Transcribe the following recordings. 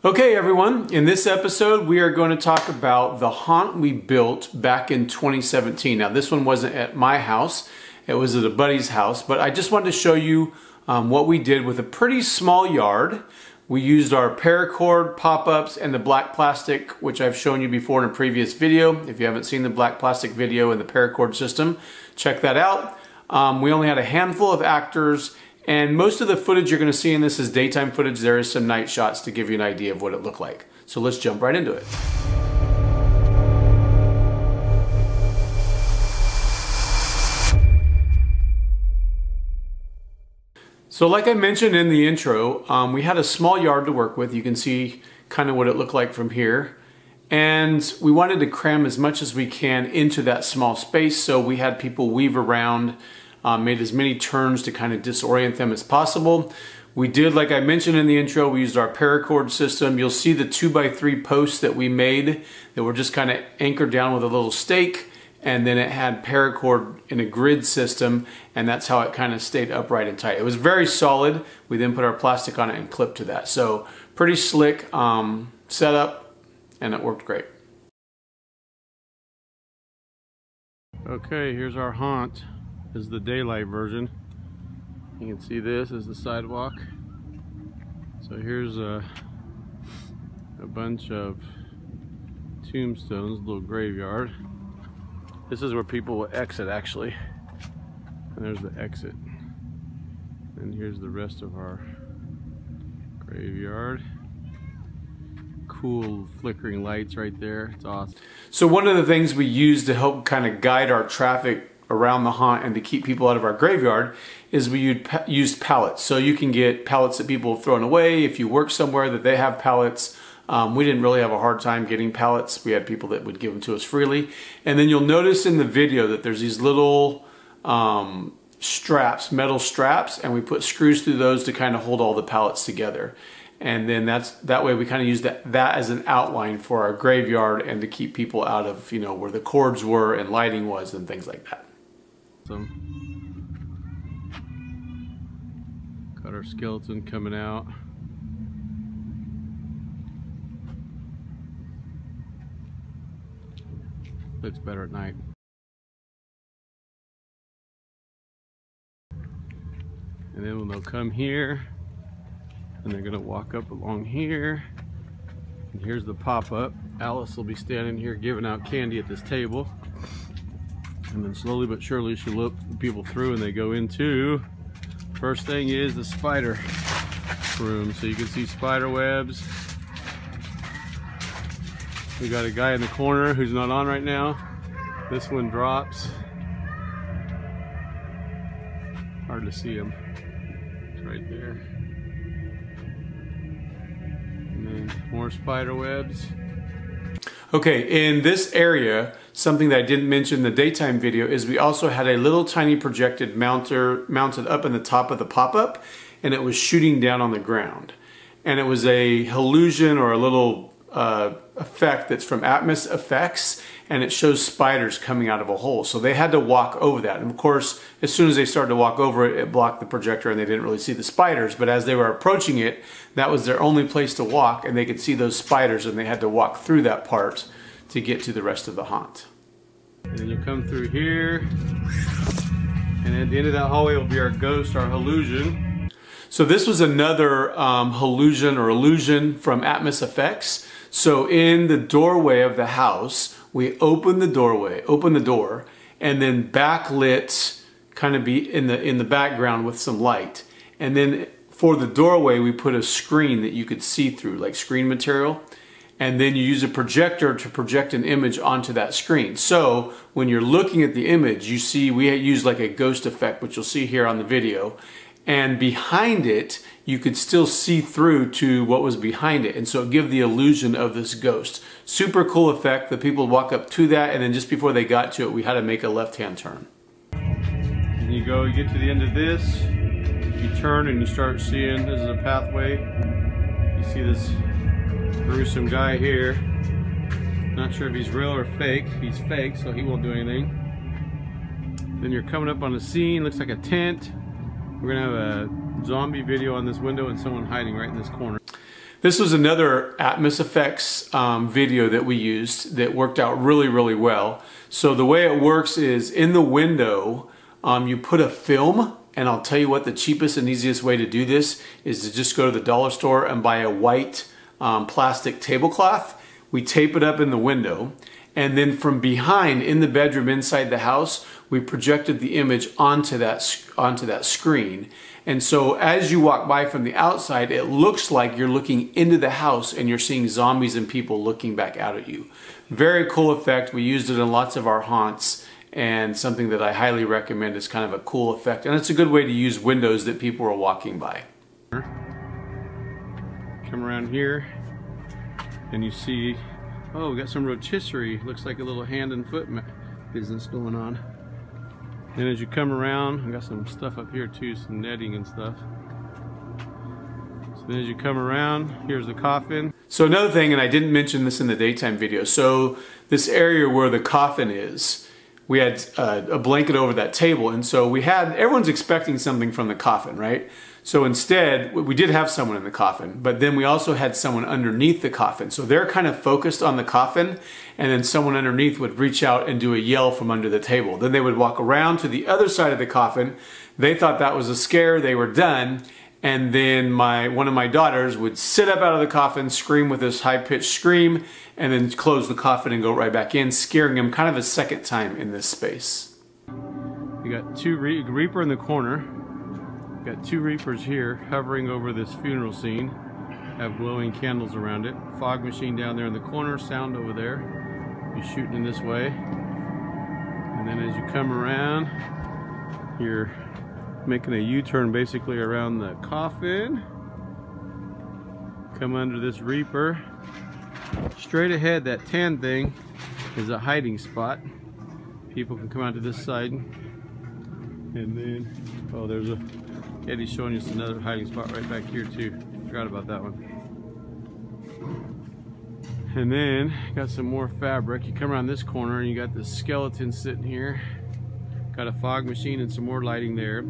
Okay everyone, in this episode we are going to talk about the haunt we built back in 2017. Now this one wasn't at my house, it was at a buddy's house, but I just wanted to show you what we did with a pretty small yard. We used our paracord pop-ups and the black plastic, which I've shown you before in a previous video. If you haven't seen the black plastic video and the paracord system, check that out. We only had a handful of actors, and most of the footage you're going to see in this is daytime footage. There is some night shots to give you an idea of what it looked like. So let's jump right into it. So like I mentioned in the intro, we had a small yard to work with. You can see kind of what it looked like from here. And we wanted to cram as much as we can into that small space, so we had people weave around, made as many turns to kind of disorient them as possible. We did, like I mentioned in the intro, we used our paracord system. You'll see the 2x3 posts that we made that were just kind of anchored down with a little stake, and then it had paracord in a grid system, and that's how it kind of stayed upright and tight. It was very solid. We then put our plastic on it and clipped to that. So pretty slick setup, and it worked great. Okay, here's our haunt. This is the daylight version. You can see this is the sidewalk. So here's a bunch of tombstones, a little graveyard. This is where people will exit actually. And there's the exit. And here's the rest of our graveyard. Cool flickering lights right there. It's awesome. So one of the things we use to help kind of guide our traffic around the haunt and to keep people out of our graveyard is we used pallets. So you can get pallets that people have thrown away. If you work somewhere that they have pallets, we didn't really have a hard time getting pallets. We had people that would give them to us freely. And then you'll notice in the video that there's these little straps, metal straps, and we put screws through those to kind of hold all the pallets together. And then that way we kind of use that as an outline for our graveyard and to keep people out of, you know, where the cords were and lighting was and things like that. So, got our skeleton coming out. Looks better at night. And then when they'll come here, and they're gonna walk up along here, and here's the pop-up. Alice will be standing here giving out candy at this table, and then slowly but surely she'll look people through and they go into, first thing is the spider room. So you can see spider webs. We got a guy in the corner who's not on right now. This one drops. Hard to see him. It's right there. And then more spider webs. Okay, in this area, something that I didn't mention in the daytime video is we also had a little tiny projected mounted up in the top of the pop-up, and it was shooting down on the ground. And it was a illusion or a little effect that's from AtmosFX, and it shows spiders coming out of a hole. So they had to walk over that. And of course, as soon as they started to walk over it, it blocked the projector and they didn't really see the spiders. But as they were approaching it, that was their only place to walk, and they could see those spiders, and they had to walk through that part to get to the rest of the haunt. And then you come through here, and at the end of that hallway will be our ghost, our illusion. So this was another illusion from AtmosFX. So in the doorway of the house, we open the door, and then backlit, kind of be in the background with some light. And then for the doorway, we put a screen that you could see through, like screen material. And then you use a projector to project an image onto that screen. So when you're looking at the image, you see we use like a ghost effect, which you'll see here on the video. And behind it, you could still see through to what was behind it. And so it gave the illusion of this ghost. Super cool effect. The people would walk up to that, and then just before they got to it, we had to make a left-hand turn. And you get to the end of this, you turn and you start seeing, this is a pathway. You see this gruesome guy here. Not sure if he's real or fake. He's fake, so he won't do anything. Then you're coming up on a scene, looks like a tent. We're gonna have a zombie video on this window and someone hiding right in this corner. This was another AtmosFX video that we used that worked out really, really well. So the way it works is in the window, you put a film, and I'll tell you what, the cheapest and easiest way to do this is to just go to the dollar store and buy a white plastic tablecloth. We tape it up in the window, and then from behind in the bedroom inside the house, we projected the image onto that screen. And so as you walk by from the outside, it looks like you're looking into the house and you're seeing zombies and people looking back out at you. Very cool effect. We used it in lots of our haunts, and something that I highly recommend. Is kind of a cool effect, and it's a good way to use windows that people are walking by. Come around here and you see, oh, we got some rotisserie. Looks like a little hand and foot business going on. Then as you come around, I got some stuff up here too, some netting and stuff. So then as you come around, here's the coffin. So another thing, and I didn't mention this in the daytime video, so this area where the coffin is, we had a blanket over that table, and so everyone's expecting something from the coffin, right? So instead, we did have someone in the coffin, but then we also had someone underneath the coffin. So they're kind of focused on the coffin, and then someone underneath would reach out and do a yell from under the table. Then they would walk around to the other side of the coffin. They thought that was a scare, they were done, and then one of my daughters would sit up out of the coffin, scream with this high-pitched scream, and then close the coffin and go right back in, scaring him kind of a second time in this space. You got two Reaper in the corner. Got two Reapers here hovering over this funeral scene. Have glowing candles around it. Fog machine down there in the corner, sound over there. You're shooting in this way. And then as you come around, you're making a U-turn basically around the coffin. Come under this Reaper. Straight ahead, that tan thing is a hiding spot. People can come out to this side. And then, oh, there's Eddie's showing us another hiding spot right back here too. Forgot about that one. And then, got some more fabric. You come around this corner and you got this skeleton sitting here. Got a fog machine and some more lighting there.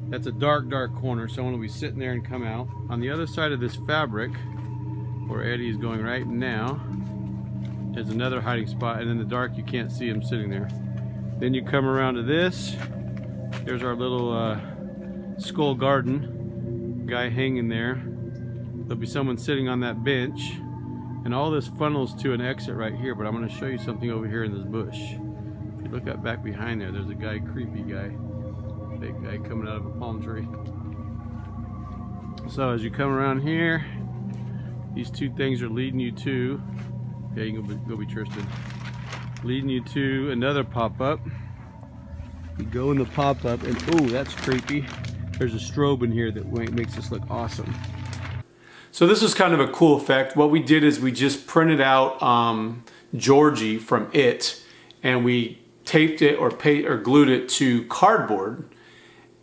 That's a dark, dark corner. Someone will be sitting there and come out. On the other side of this fabric, where Eddie is going right now, there's another hiding spot, and in the dark you can't see him sitting there. Then you come around to this. There's our little skull garden guy hanging there. There'll be someone sitting on that bench, and all this funnels to an exit right here, but I'm going to show you something over here in this bush. If you look up back behind there, there's a guy, creepy guy, big guy coming out of a palm tree. So as you come around here, these two things are leading you to, yeah, you can go be Tristan, leading you to another pop-up. You go in the pop-up and, oh, that's creepy. There's a strobe in here that makes this look awesome. So this is kind of a cool effect. What we did is we just printed out Georgie from It, and we taped it or glued it to cardboard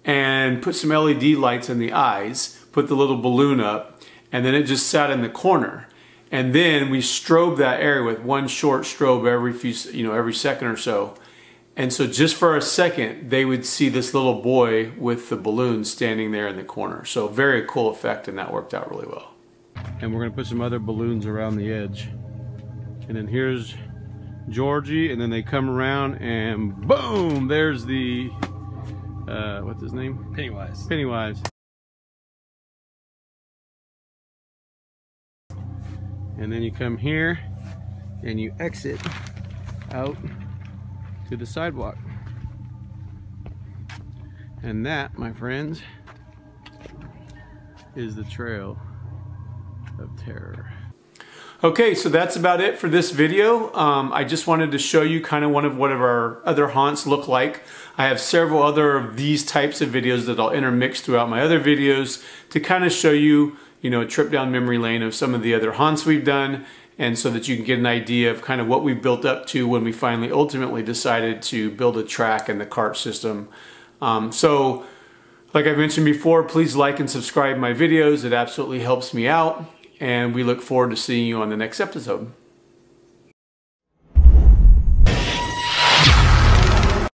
and put some LED lights in the eyes, put the little balloon up, and then it just sat in the corner. And then we strobe that area with one short strobe every second or so. And so just for a second, they would see this little boy with the balloon standing there in the corner. So very cool effect, and that worked out really well. And we're gonna put some other balloons around the edge. And then here's Georgie, and then they come around and boom, there's the, what's his name? Pennywise. Pennywise. And then you come here and you exit out to the sidewalk. And that, my friends, is the Trail of Terror. Okay, so that's about it for this video. I just wanted to show you kind of what our other haunts look like. I have several other of these types of videos that I'll intermix throughout my other videos to kind of show you, a trip down memory lane of some of the other haunts we've done, and so that you can get an idea of kind of what we built up to when we finally ultimately decided to build a track and the cart system. So, like I mentioned before, please like and subscribe my videos. It absolutely helps me out. And we look forward to seeing you on the next episode.